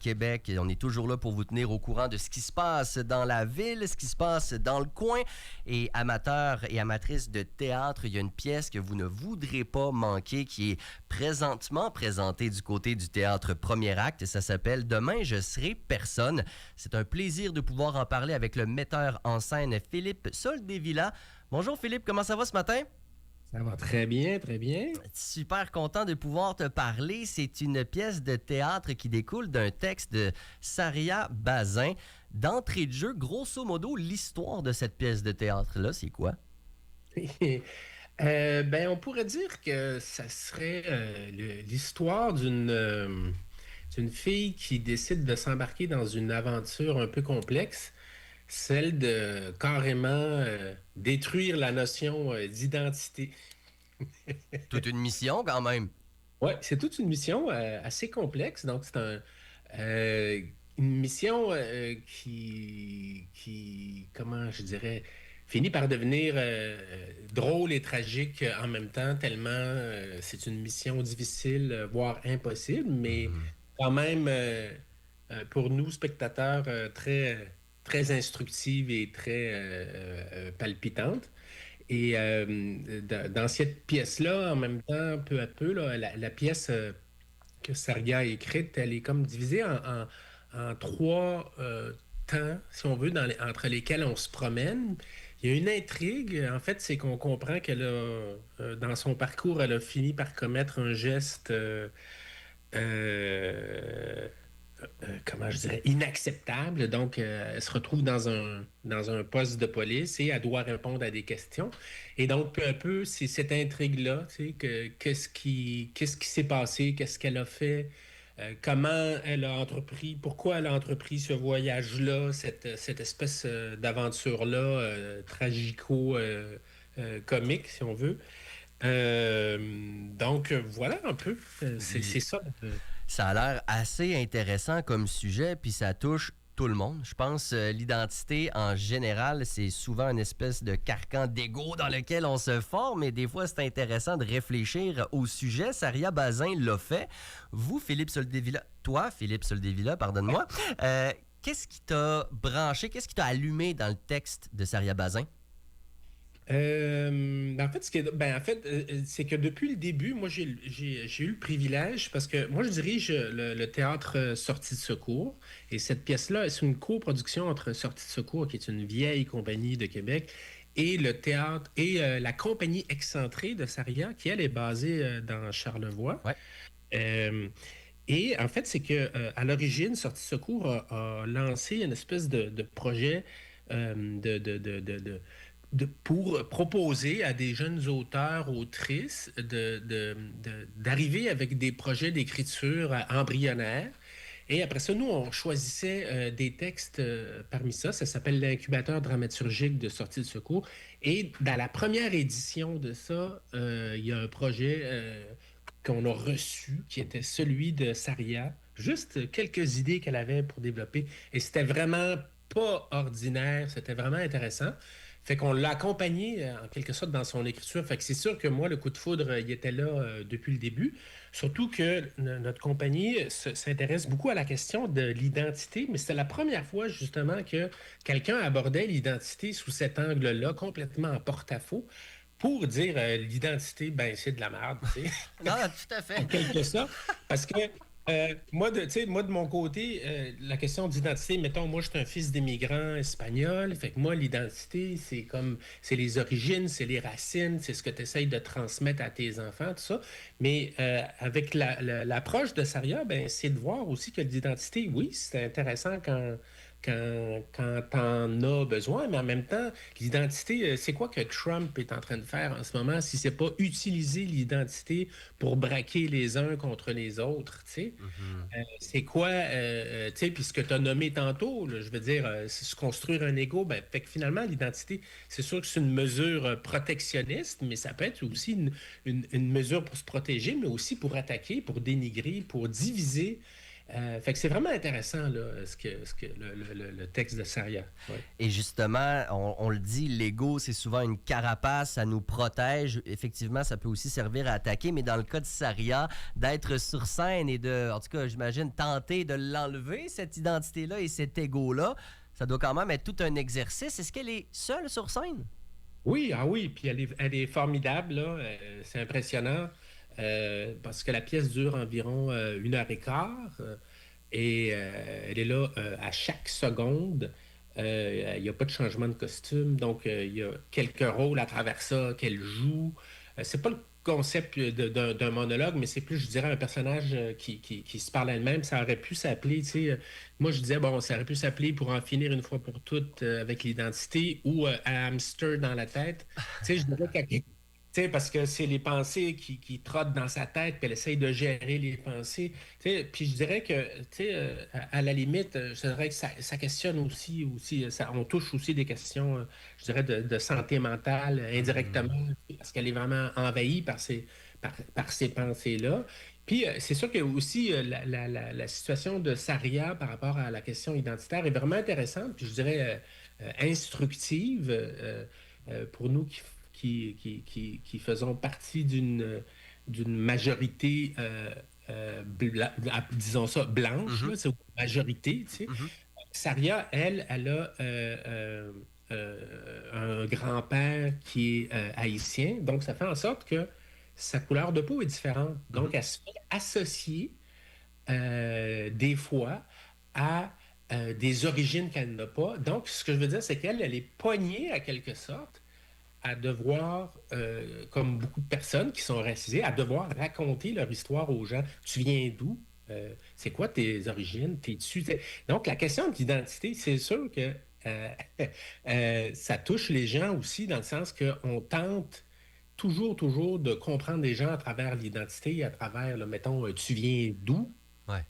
Québec. On est toujours là pour vous tenir au courant de ce qui se passe dans la ville, ce qui se passe dans le coin. Et amateurs et amatrices de théâtre, il y a une pièce que vous ne voudrez pas manquer qui est présentement présentée du côté du théâtre Premier Acte. Ça s'appelle « Demain, je serai personne ». C'est un plaisir de pouvoir en parler avec le metteur en scène Philippe Soldevilla. Bonjour Philippe, comment ça va ce matin? Ça va très bien, très bien. Super content de pouvoir te parler. C'est une pièce de théâtre qui découle d'un texte de Saria Bazin. D'entrée de jeu, grosso modo, l'histoire de cette pièce de théâtre-là, c'est quoi? On pourrait dire que ça serait l'histoire d'une fille qui décide de s'embarquer dans une aventure un peu complexe, celle de carrément détruire la notion d'identité. Toute une mission quand même. Ouais, c'est toute une mission assez complexe. Donc, c'est une mission comment je dirais, finit par devenir drôle et tragique en même temps, tellement c'est une mission difficile, voire impossible, mais quand même, pour nous, spectateurs, très instructive et très palpitante. Et dans cette pièce-là, en même temps, peu à peu, là, la pièce que Saria a écrite, elle est comme divisée en trois temps, si on veut, entre lesquels on se promène. Il y a une intrigue, en fait, c'est qu'on comprend qu'elle a, dans son parcours, elle a fini par commettre un geste euh, comment je dirais, inacceptable. Donc, elle se retrouve dans un poste de police et elle doit répondre à des questions. Et donc, peu à peu, c'est cette intrigue-là, tu sais, qu'est-ce qui s'est passé, qu'est-ce qu'elle a fait, comment elle a entrepris, pourquoi elle a entrepris ce voyage-là, cette espèce d'aventure-là, tragico-comique, si on veut. Voilà un peu. C'est ça. Ça a l'air assez intéressant comme sujet, puis ça touche tout le monde. Je pense l'identité en général, c'est souvent une espèce de carcan d'ego dans lequel on se forme, et des fois, c'est intéressant de réfléchir au sujet. Saria Bazin l'a fait. Vous, Philippe Soldevilla, pardonne-moi, qu'est-ce qui t'a branché, qu'est-ce qui t'a allumé dans le texte de Saria Bazin? C'est que depuis le début, moi, j'ai eu le privilège, parce que moi, je dirige le théâtre Sortie de Secours, et cette pièce-là, c'est une coproduction entre Sortie de Secours, qui est une vieille compagnie de Québec, et le théâtre, et la compagnie Excentrée de Saria, qui, elle, est basée dans Charlevoix. Ouais. Euh, et en fait, c'est que à l'origine, Sortie de Secours a lancé une espèce de projet euh, de, de, de, de, de- pour proposer à des jeunes auteurs, autrices, d'arriver avec des projets d'écriture embryonnaires. Et après ça, nous, on choisissait des textes parmi ça. Ça s'appelle l'incubateur dramaturgique de Sortie de Secours. Et dans la première édition de ça, il y a un projet qu'on a reçu, qui était celui de Saria. Juste quelques idées qu'elle avait pour développer. Et c'était vraiment pas ordinaire, c'était vraiment intéressant. Fait qu'on l'a accompagné en quelque sorte dans son écriture. Fait que c'est sûr que moi, le coup de foudre, il était là depuis le début. Surtout que notre compagnie s'intéresse beaucoup à la question de l'identité, mais c'était la première fois justement que quelqu'un abordait l'identité sous cet angle-là, complètement en porte-à-faux, pour dire l'identité, ben c'est de la merde, tu sais. Non, tout à fait. En quelque sorte. Parce que tu sais, moi, de mon côté, la question d'identité, mettons, moi, je suis un fils d'immigrants espagnols. Fait que moi, l'identité, c'est les origines, c'est les racines, c'est ce que tu essayes de transmettre à tes enfants, tout ça. Mais avec l'approche de Saria, ben, c'est de voir aussi que l'identité, oui, c'est intéressant quand t'en as besoin, mais en même temps, l'identité, c'est quoi que Trump est en train de faire en ce moment si c'est pas utiliser l'identité pour braquer les uns contre les autres, tu sais? Mhm. C'est quoi, tu sais, puis ce que tu as nommé tantôt, là, je veux dire, c'est se construire un ego, ben, fait que finalement, l'identité, c'est sûr que c'est une mesure protectionniste, mais ça peut être aussi une mesure pour se protéger, mais aussi pour attaquer, pour dénigrer, pour diviser. Fait que c'est vraiment intéressant là, le texte de Saria. Ouais. Et justement, on le dit, l'ego, c'est souvent une carapace, ça nous protège. Effectivement, ça peut aussi servir à attaquer, mais dans le cas de Saria, d'être sur scène et de, en tout cas, j'imagine, tenter de l'enlever, cette identité-là et cet ego-là, ça doit quand même être tout un exercice. Est-ce qu'elle est seule sur scène? Oui, ah oui, puis elle est formidable, là. C'est impressionnant parce que la pièce dure environ 1 heure et quart elle est là à chaque seconde. Il n'y a pas de changement de costume, donc il y a quelques rôles à travers ça qu'elle joue. C'est pas le concept d'un monologue, mais c'est plus, je dirais, un personnage qui se parle à elle-même. Ça aurait pu s'appeler, tu sais, moi je disais, bon, ça aurait pu s'appeler pour en finir une fois pour toutes avec l'identité ou un hamster dans la tête. Tu sais, je dirais tu sais, parce que c'est les pensées qui trottent dans sa tête, puis elle essaye de gérer les pensées. Tu sais, puis je dirais que, tu sais, à la limite, je dirais que ça questionne aussi on touche aussi des questions, je dirais, de santé mentale indirectement, parce qu'elle est vraiment envahie par ces pensées-là. Puis c'est sûr que aussi la situation de Saria par rapport à la question identitaire est vraiment intéressante, puis je dirais instructive pour nous qui faisons partie d'une majorité, disons ça, blanche, Mhm, là, c'est une majorité, tu sais. mhm. Saria, elle a un grand-père qui est haïtien, donc ça fait en sorte que sa couleur de peau est différente. Donc, Mhm. elle se fait associer des fois à des origines qu'elle n'a pas. Donc, ce que je veux dire, c'est qu'elle, elle est poignée à quelque sorte à devoir, comme beaucoup de personnes qui sont racisées, à devoir raconter leur histoire aux gens. Tu viens d'où? C'est quoi tes origines? T'es-tu? Donc, la question de l'identité, c'est sûr que euh, ça touche les gens aussi dans le sens qu'on tente toujours de comprendre les gens à travers l'identité, à travers, là, mettons, tu viens d'où? Ouais.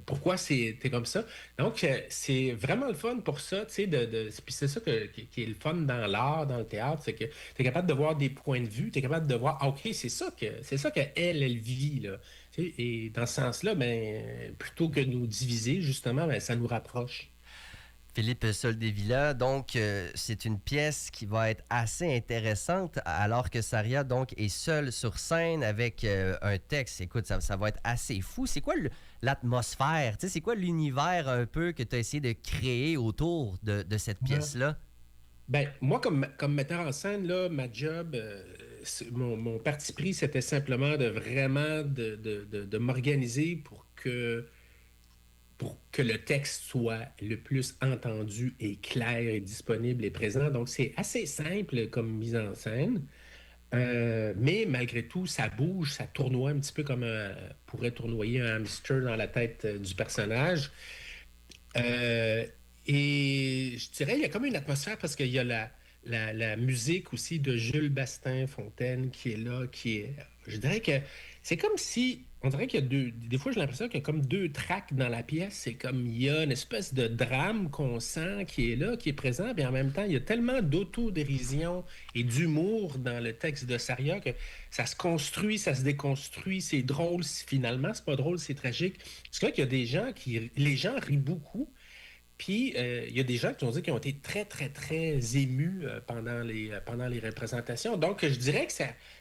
Pourquoi t'es comme ça? Donc, c'est vraiment le fun pour ça, tu sais, puis c'est ça qui est le fun dans l'art, dans le théâtre, c'est que tu es capable de voir des points de vue, tu es capable de voir, ah, OK, c'est ça qu'elle, elle vit, là. Tu sais, et dans ce sens-là, ben, plutôt que de nous diviser, justement, ben, ça nous rapproche. Philippe Soldevilla, donc c'est une pièce qui va être assez intéressante alors que Saria donc est seule sur scène avec un texte. Écoute, ça va être assez fou. C'est quoi l'atmosphère? Tu sais, c'est quoi l'univers un peu que tu as essayé de créer autour de cette pièce-là? Ben, moi, comme metteur en scène, là, ma job, mon parti pris, c'était simplement de vraiment de m'organiser pour que le texte soit le plus entendu et clair et disponible et présent. Donc, c'est assez simple comme mise en scène, mais malgré tout, ça bouge, ça tournoie un petit peu comme pourrait tournoyer un hamster dans la tête du personnage. Euh, et je dirais, il y a comme une atmosphère parce qu'il y a la musique aussi de Jules Bastin-Fontaine qui est là, je dirais que c'est comme si, on dirait qu'il y a des fois j'ai l'impression qu'il y a comme deux tracks dans la pièce, c'est comme il y a une espèce de drame qu'on sent qui est là, qui est présent, mais en même temps, il y a tellement d'autodérision et d'humour dans le texte de Saria que ça se construit, ça se déconstruit, c'est drôle, finalement, c'est pas drôle, c'est tragique. C'est vrai qu'il y a des gens les gens rient beaucoup, puis, il y a des gens qui ont dit qu'ils ont été très émus pendant les représentations. Donc, je dirais que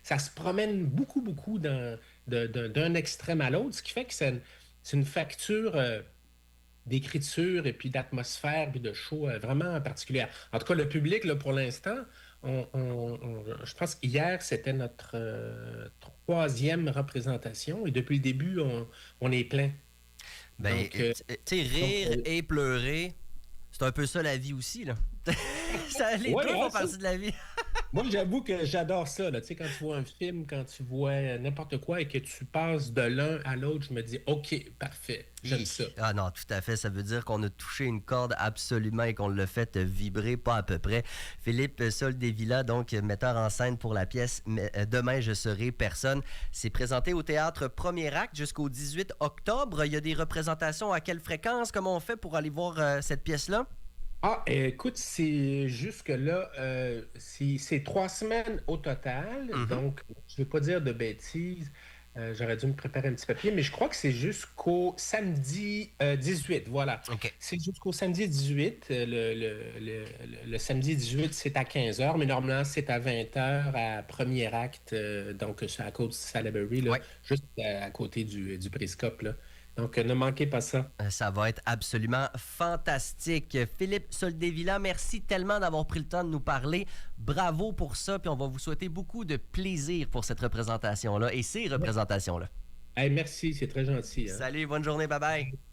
ça se promène beaucoup d'un extrême à l'autre, ce qui fait que c'est une facture d'écriture et puis d'atmosphère puis de show vraiment particulière. En tout cas, le public, là, pour l'instant, je pense qu'hier, c'était notre troisième représentation et depuis le début, on est plein. Ben, Donc, tu sais, donc, rire et pleurer, c'est un peu ça la vie aussi, là. Les ouais, deux hein, font partie de la vie. moi, j'avoue que j'adore ça, là. Tu sais, quand tu vois un film, quand tu vois n'importe quoi et que tu passes de l'un à l'autre, je me dis, OK, parfait, j'aime ça. Ah non, tout à fait. Ça veut dire qu'on a touché une corde absolument et qu'on l'a fait vibrer pas à peu près. Philippe Soldevilla, donc metteur en scène pour la pièce Demain je serai personne. C'est présenté au théâtre Premier Acte jusqu'au 18 octobre. Il y a des représentations à quelle fréquence? Comment on fait pour aller voir cette pièce-là? Ah, écoute, c'est jusque-là, c'est 3 semaines au total, Mhm. donc je ne vais pas dire de bêtises. J'aurais dû me préparer un petit papier, mais je crois que c'est jusqu'au samedi 18, voilà. OK. C'est jusqu'au samedi 18. Le samedi 18, c'est à 15 heures, mais normalement, c'est à 20 heures à premier acte. Donc, c'est à côté de Salaberry, là, Ouais. juste à côté du Périscope, là. Donc, ne manquez pas ça. Ça va être absolument fantastique. Philippe Soldevilla, merci tellement d'avoir pris le temps de nous parler. Bravo pour ça, puis on va vous souhaiter beaucoup de plaisir pour cette représentation-là et ces représentations-là. Hey, merci, c'est très gentil, hein. Salut, bonne journée, bye bye.